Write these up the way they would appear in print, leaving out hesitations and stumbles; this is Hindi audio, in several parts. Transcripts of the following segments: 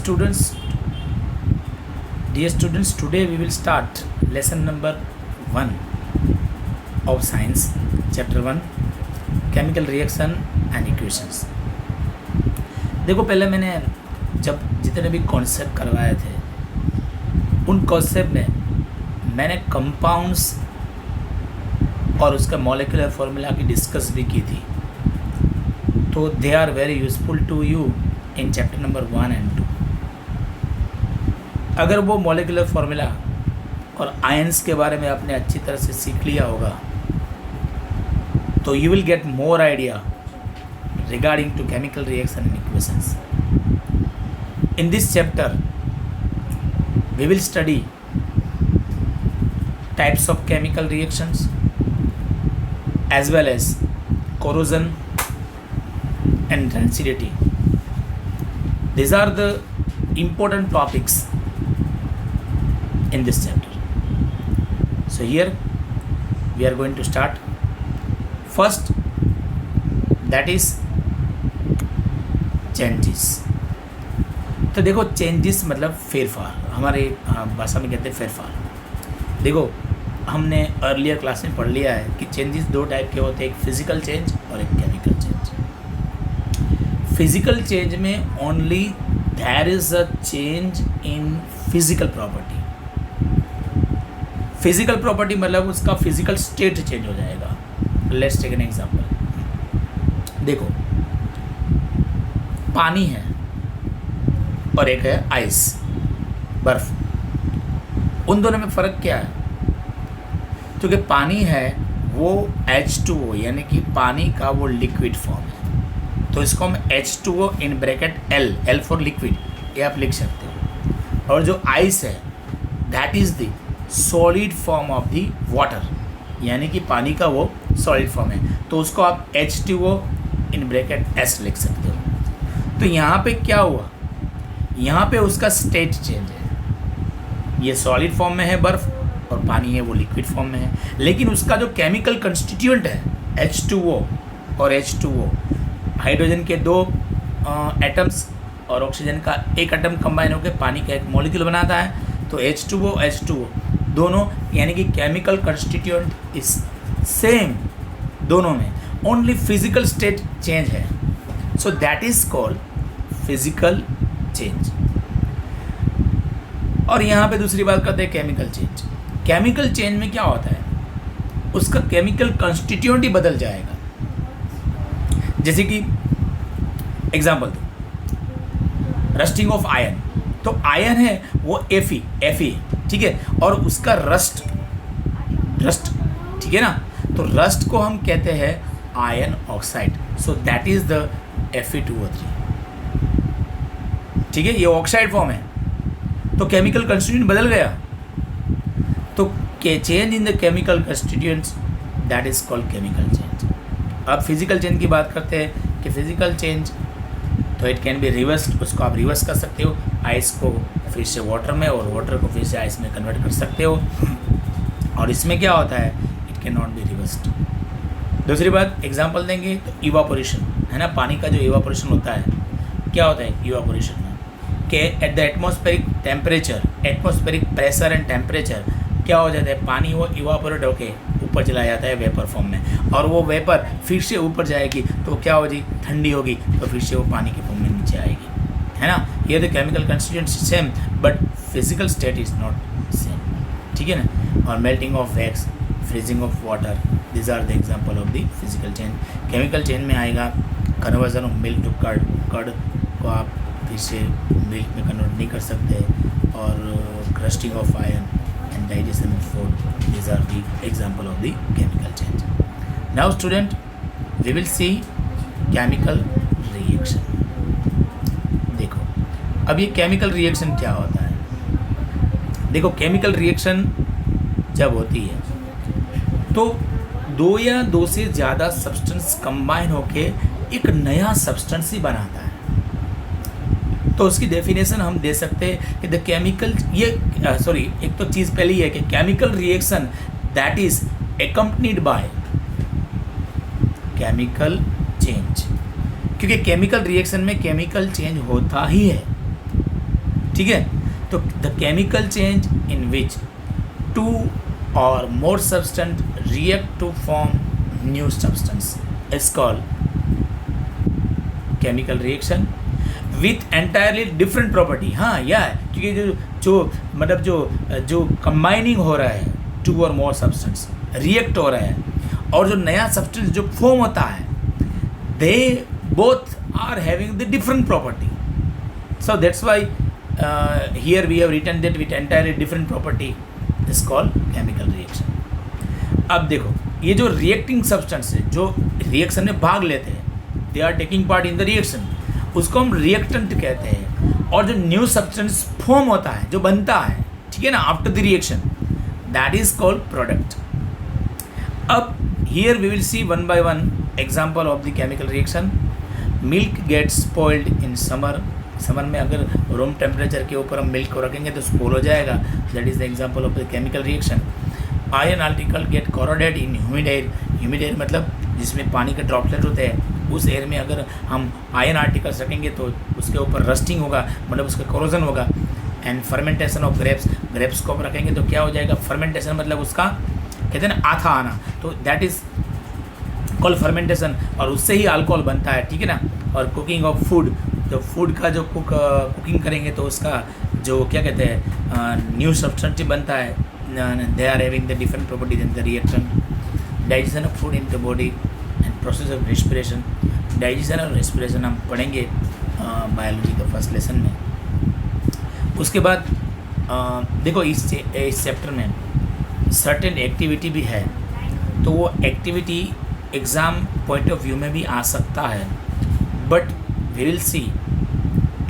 students, dear students, today we will start lesson number 1 of science, chapter 1, chemical reaction and equations. देखो, पहले मैंने जब जितने भी कॉन्सेप्ट करवाए थे उन कॉन्सेप्ट में मैंने कंपाउंड्स और उसका मॉलिक्यूलर फॉर्मूला की डिस्कस भी की थी, तो they are very useful to you in chapter number 1 and 2. अगर वो मॉलिक्यूलर फार्मूला और आयंस के बारे में आपने अच्छी तरह से सीख लिया होगा तो you will get more idea regarding to chemical reaction and equations. In this chapter we will study types of chemical reactions as well as corrosion and rancidity. These are the important topics in this chapter. So here we are going to start. First, that is changes. तो देखो, चेंजेस मतलब फेरफार, हमारे भाषा में कहते हैं फेरफार. देखो, हमने अर्लियर क्लास में पढ़ लिया है कि चेंजेस दो टाइप के होते हैं, एक फिजिकल चेंज और एक केमिकल चेंज. फिजिकल चेंज में only there is a change in physical property. Physical property मतलब उसका फिजिकल स्टेट चेंज हो जाएगा. Let's take an example. देखो, पानी है और एक है आइस, बर्फ. उन दोनों में फ़र्क क्या है? क्योंकि पानी है वो H2O यानी कि पानी का वो लिक्विड फॉर्म है, तो इसको हम H2O in bracket L for liquid ये आप लिख सकते हो. और जो आइस है that is the solid form of the water, यानी कि पानी का वो सॉलिड फॉर्म है, तो उसको आप H2O इन ब्रैकेट S लिख सकते हो. तो यहाँ पे क्या हुआ, यहाँ पे उसका स्टेट चेंज है. ये सॉलिड फॉर्म में है बर्फ और पानी है वो लिक्विड फॉर्म में है, लेकिन उसका जो केमिकल कंस्टिट्यूएंट है H2O और H2O, हाइड्रोजन के दो एटम्स और ऑक्सीजन का एक एटम कंबाइन होकर पानी का एक मॉलिक्यूल बनाता है, तो H2O दोनों यानी कि केमिकल कंस्टिट्यूएंट इज सेम दोनों में, ओनली फिजिकल स्टेट चेंज है. So that is called physical change. और यहाँ पे दूसरी बात करते हैं केमिकल चेंज. केमिकल चेंज में क्या होता है, उसका केमिकल कंस्टिट्यूएंट ही बदल जाएगा. जैसे कि एग्जांपल दो, रस्टिंग ऑफ आयरन. तो आयरन है वो Fe, ठीक है, और उसका रस्ट, ठीक है ना, तो रस्ट को हम कहते हैं iron oxide. So that is the Fe2O3, ठीक है, ये ऑक्साइड फॉर्म है, तो केमिकल कंस्टिट्यूएंट बदल गया. तो change in the chemical constituents that is called chemical change. अब फिजिकल चेंज की बात करते हैं कि फिजिकल चेंज तो इट कैन बी रिवर्स्ड, उसको आप रिवर्स कर सकते हो. आइस को फिर से वाटर में और वाटर को फिर से आइस में कन्वर्ट कर सकते हो. और इसमें क्या होता है, it can not be reversed. दूसरी बात एग्जांपल देंगे तो इवापोरेशन है ना, पानी का जो इवापोरेशन होता है, क्या होता है इवापोरेशन में कि at the atmospheric temperature, atmospheric pressure and temperature क्या हो जाता है, पानी वो इवापोरेट होके ऊपर चला जाता है वेपर फॉर्म में, और वो वेपर फिर से ऊपर जाएगी तो क्या होगी, ठंडी होगी, तो फिर से वो पानी के फॉर्म में नीचे आएगी, है ना. ये the chemical constituent same but physical state is not same, ठीक है ना. और melting of wax, freezing of water, this are the example of the physical change. Chemical change में आएगा conversion of milk to curd. Curd को आप फिर से मिल्क में कन्वर्ट नहीं कर सकते, और crusting of iron and digestion of food. These are the example of the chemical change. Now student, we will see chemical reaction. देखो, अब ये chemical reaction क्या होता है. देखो, chemical reaction जब होती है तो दो या दो से ज़्यादा सब्सटेंस कंबाइन होके एक नया सब्सटेंस ही बनाता है. तो उसकी डेफिनेशन हम दे सकते हैं कि द केमिकल, ये एक तो चीज़ पहली है कि chemical reaction that is accompanied by chemical change, क्योंकि केमिकल रिएक्शन में केमिकल चेंज होता ही है. ठीक है। तो the chemical change in which 2 or more substance react to form new substance is called chemical reaction with entirely different property। हाँ या क्योंकि जो मतलब जो कंबाइनिंग हो रहा है 2 or more substance रिएक्ट हो रहा है और जो नया सब्सटेंस जो फॉर्म होता है they both are having the different property, so that's why here we have written that with entirely different property is called chemical reaction। अब देखो ये जो रिएक्टिंग सब्सटेंस है जो रिएक्शन में भाग लेते हैं, they are taking part in the reaction, उसको हम रिएक्टेंट कहते हैं। और जो न्यू सब्सटेंस फॉर्म होता है जो बनता है, ठीक है ना, after the reaction, that is called product. अब here we will see one by one example of the chemical reaction. Milk gets spoiled in summer. Summer में अगर रूम टेम्परेचर के ऊपर हम मिल्क को रखेंगे तो स्पॉइल हो जाएगा, that is the example of the chemical reaction. Iron article get corroded in humid air. Humid air मतलब जिसमें पानी के ड्रॉपलेट होते हैं, उस एयर में अगर हम आयरन आर्टिकल्स रखेंगे तो उसके ऊपर रस्टिंग होगा, मतलब उसका कोरोजन होगा। And fermentation of grapes, grapes को रखेंगे तो क्या हो जाएगा, फर्मेंटेशन मतलब उसका कहते हैं ना आथा आना, तो दैट इज कॉल्ड फर्मेंटेशन, और उससे ही अल्कोहल बनता है, ठीक है ना। और कुकिंग ऑफ फूड, तो फूड का जो कुकिंग करेंगे तो उसका जो क्या कहते हैं न्यू सब्सटेंस बनता है, they are having the different properties in the reaction. Digestion of food in the body and process of respiration. Digestion और रेस्पिरेशन हम पढ़ेंगे बायोलॉजी के फर्स्ट लेसन में। उसके बाद देखो इस चैप्टर में सर्टेन एक्टिविटी भी है, तो वो activity exam point of view में भी आ सकता है, but we will see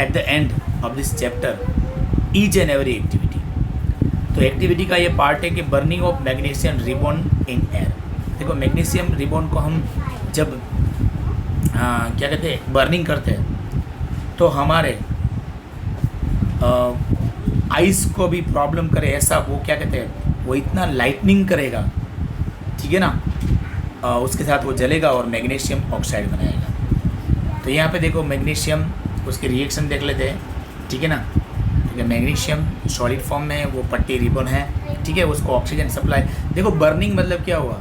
at the end of this chapter each and every activity. तो एक्टिविटी का ये पार्ट है कि burning of magnesium ribbon in air. देखो मैग्नीशियम रिबॉन को हम जब क्या कहते हैं बर्निंग करते हैं तो हमारे आइस को भी प्रॉब्लम करे, ऐसा वो क्या कहते हैं वो इतना लाइटनिंग करेगा, ठीक है ना, उसके साथ वो जलेगा और मैग्नीशियम ऑक्साइड बनाएगा। तो यहाँ पे देखो मैग्नीशियम उसके रिएक्शन देख लेते हैं, ठीक है ना। ठीक है, मैग्नीशियम सॉलिड फॉर्म में वो पट्टी रिबन है, ठीक है, उसको ऑक्सीजन सप्लाई। देखो बर्निंग मतलब क्या हुआ,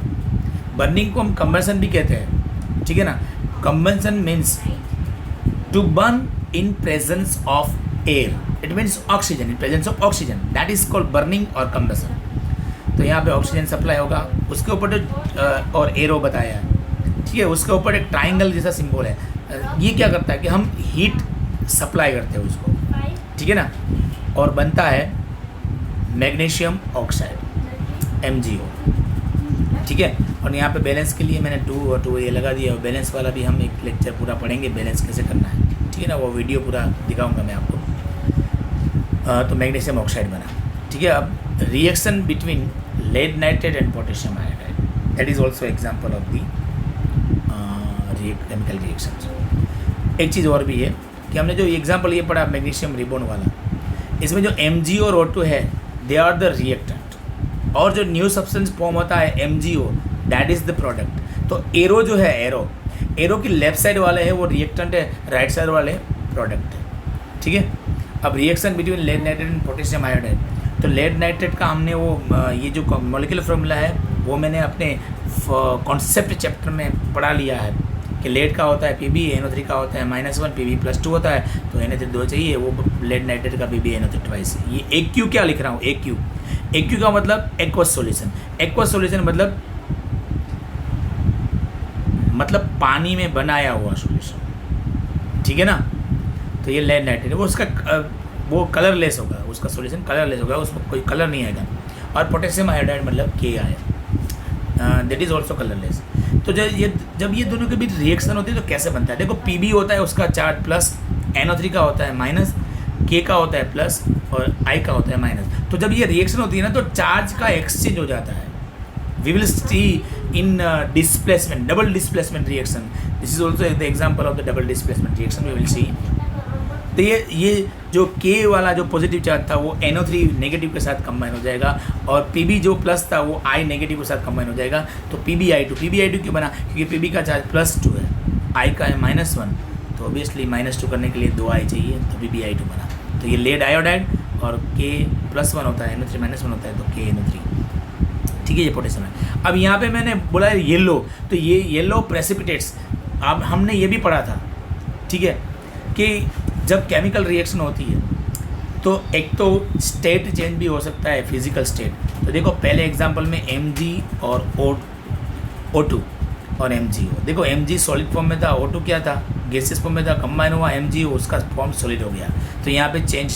बर्निंग को हम कंबशन भी कहते हैं, ठीक है ना। Combustion means to burn in presence of air, it means oxygen, in presence of oxygen, that is called burning और कंबशन। तो यहाँ पे ऑक्सीजन सप्लाई होगा, उसके ऊपर जो और एरो बताया है, ठीक है, उसके ऊपर एक ट्राइंगल जैसा सिंबल है। ये क्या करता है कि हम हीट सप्लाई करते हैं उसको, ठीक है ना, और बनता है मैग्नीशियम ऑक्साइड MgO, ठीक है। और यहाँ पे बैलेंस के लिए मैंने 2 और 2 ये लगा दिया, और बैलेंस वाला भी हम एक लेक्चर पूरा पढ़ेंगे, बैलेंस कैसे करना है, ठीक है ना, वो वीडियो पूरा दिखाऊंगा मैं आपको। तो मैग्नीशियम ऑक्साइड बना, ठीक है। अब reaction between lead nitrate and potassium iodide, that is also example of the chemical reaction. एक चीज़ और भी है कि हमने जो एग्जाम्पल ये पढ़ा मैग्नीशियम रिबॉन वाला, इसमें जो MgO और O2 है दे आर द रिएक्टेंट, और जो न्यू सब्सटेंस फॉर्म होता है MgO that is the product. तो एरो जो है एरो की लेफ्ट साइड वाले है वो रिएक्टेंट है, राइट साइड वाले प्रोडक्ट है, ठीक है। अब reaction between lead nitrate and potassium iodide, तो लेड नाइट्रेट का हमने वो ये जो मॉलिक्यूलर फॉर्मूला है वो मैंने अपने कॉन्सेप्ट चैप्टर में पढ़ा लिया है कि लेड का होता है Pb, NO3 का होता है -1, Pb +2 होता है, तो NO3 2 चाहिए, वो लेड नाइट्रेट का Pb NO3 ट्वाइस। ये AQ क्या लिख रहा हूँ, AQ का मतलब एक्वस सॉल्यूशन। एक्वस सॉल्यूशन मतलब पानी में बनाया हुआ सॉल्यूशन, ठीक है ना। तो ये लेड नाइट्रेट वो उसका वो कलरलेस होगा, उसका सॉल्यूशन कलरलेस होगा, उसमें कोई कलर नहीं आएगा। और पोटेशियम आयोडाइड मतलब KI, that is also colourless. तो जब ये दोनों के बीच रिएक्शन होती है तो कैसे बनता है, देखो Pb होता है उसका चार्ज प्लस, NO3 का होता है माइनस, K का होता है प्लस और I का होता है माइनस। तो जब ये रिएक्शन होती है ना तो चार्ज का एक्सचेंज हो जाता है। We will see in displacement, double displacement reaction, this is also the example of the double displacement reaction we will see. तो ये जो K वाला जो पॉजिटिव चार्ज था वो NO3 नेगेटिव के साथ कंबाइन हो जाएगा, और Pb जो प्लस था वो I नेगेटिव के साथ कंबाइन हो जाएगा। तो PbI2 क्यों बना, क्योंकि Pb का चार्ज +2 है, I का है -1, तो ऑब्वियसली -2 करने के लिए 2I चाहिए, तो PbI2 बना। तो ये लेड आयोडाइड और K+1 होता है, NO3- होता है, तो KNO3, ठीक है, ये पोटेशियम है। अब यहाँ पे मैंने बोला है येलो, तो ये येलो प्रेसिपिटेट्स, अब हमने ये भी पढ़ा था, ठीक है, कि जब केमिकल रिएक्शन होती है तो एक तो स्टेट चेंज भी हो सकता है, फिजिकल स्टेट। तो देखो पहले एग्जांपल में Mg और O2 और MgO, देखो Mg सॉलिड फॉर्म में था, O2 क्या था, गैसियस फॉर्म में था, कंबाइन हुआ MgO, उसका फॉर्म सॉलिड हो गया। तो यहाँ पे चेंज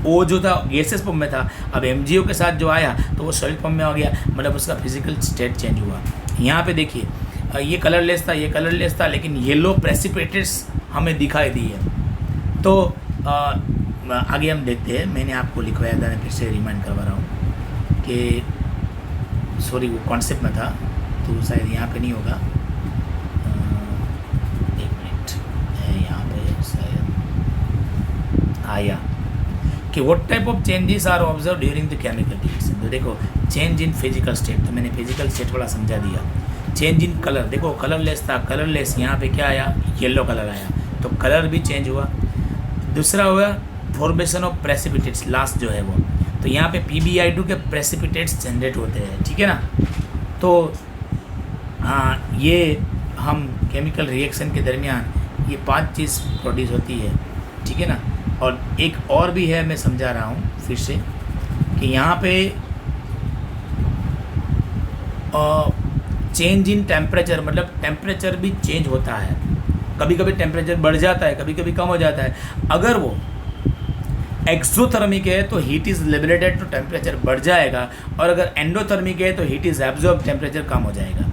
O जो था गैसियस फॉर्म में था, अब MgO के साथ जो आया तो वो सॉलिड फॉर्म में हो गया, मतलब उसका फिजिकल स्टेट चेंज हुआ। यहाँ पे देखिए ये कलरलेस था, ये कलरलेस था, लेकिन येलो प्रेसिपिटेट्स हमें दिखाई दी है। तो आगे हम देखते हैं, मैंने आपको लिखवाया था, मैं फिर से रिमाइंड करवा रहा हूँ कि सॉरी वो कॉन्सेप्ट में था, तो शायद यहाँ पे नहीं होगा, एक मिनट, यहाँ पे शायद आया कि what type of changes are observe during the chemical reaction. तो देखो चेंज इन फिजिकल स्टेट, तो मैंने फिजिकल स्टेट वाला समझा दिया। चेंज इन कलर, देखो कलरलेस था, कलरलेस यहाँ पे क्या आया, येलो कलर आया, तो कलर भी चेंज हुआ। दूसरा हुआ फॉर्मेशन ऑफ प्रेसिपिटेट्स, लास्ट जो है वो, तो यहाँ पे PbI2 के प्रेसिपिटेट्स जनरेट होते हैं, ठीक है ना। तो हाँ, ये हम केमिकल रिएक्शन के दरमियान ये 5 चीज़ प्रोड्यूस होती है, ठीक है ना। और एक और भी है, मैं समझा रहा हूँ फिर से, कि यहाँ पे चेंज इन टेम्परेचर, मतलब टेम्परेचर भी चेंज होता है, कभी कभी टेम्परेचर बढ़ जाता है, कभी कभी कम हो जाता है। अगर वो एक्सोथर्मिक है तो हीट इज़ लिबरेटेड, तो टेम्परेचर बढ़ जाएगा, और अगर एंडोथर्मिक है तो हीट इज़ एब्जॉर्ब, टेम्परेचर कम हो जाएगा।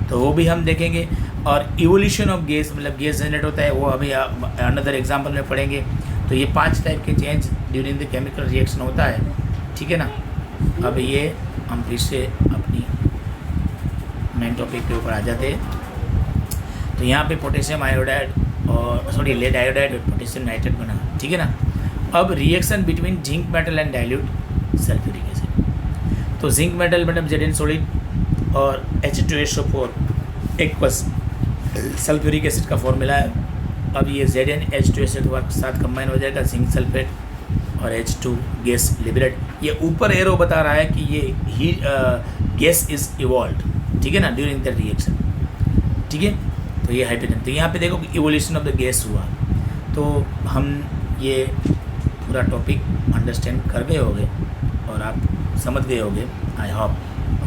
तो वो भी हम देखेंगे। और इवोल्यूशन ऑफ गैस, मतलब गैस जनरेट होता है, वो अभी अनदर एग्जांपल में पढ़ेंगे। तो ये 5 टाइप के change during the chemical reaction होता है, ठीक है ना। अब ये हम फिर से अपनी मेन टॉपिक के ऊपर आ जाते हैं। तो यहाँ पे पोटेशियम आयोडाइड और सॉरी लेड आयोडाइड और पोटेशियम नाइट्रेट बना, ठीक है ना। अब reaction between zinc metal and dilute sulphuric acid. तो जिंक मेटल मतलब Zn सॉलिड और H2SO4 एक्वस सल्फ्यूरिक एसिड का फॉर्मूला है। अब ये ZnH2SO के साथ कंबाइन हो जाएगा, जिंक सल्फेट और H2 गैस लिबरेट। ये ऊपर एरो बता रहा है कि ये ही गैस इज इवॉल्व, ठीक है ना, ड्यूरिंग द रिएक्शन, ठीक है। तो ये हाइड्रोजन, तो यहाँ पे देखो कि इवोल्यूशन ऑफ द गैस हुआ। तो हम ये पूरा टॉपिक अंडरस्टैंड कर गए होंगे और आप समझ गए होंगे, I hope.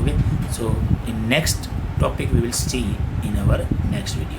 Okay, so in next topic we will see in our next video.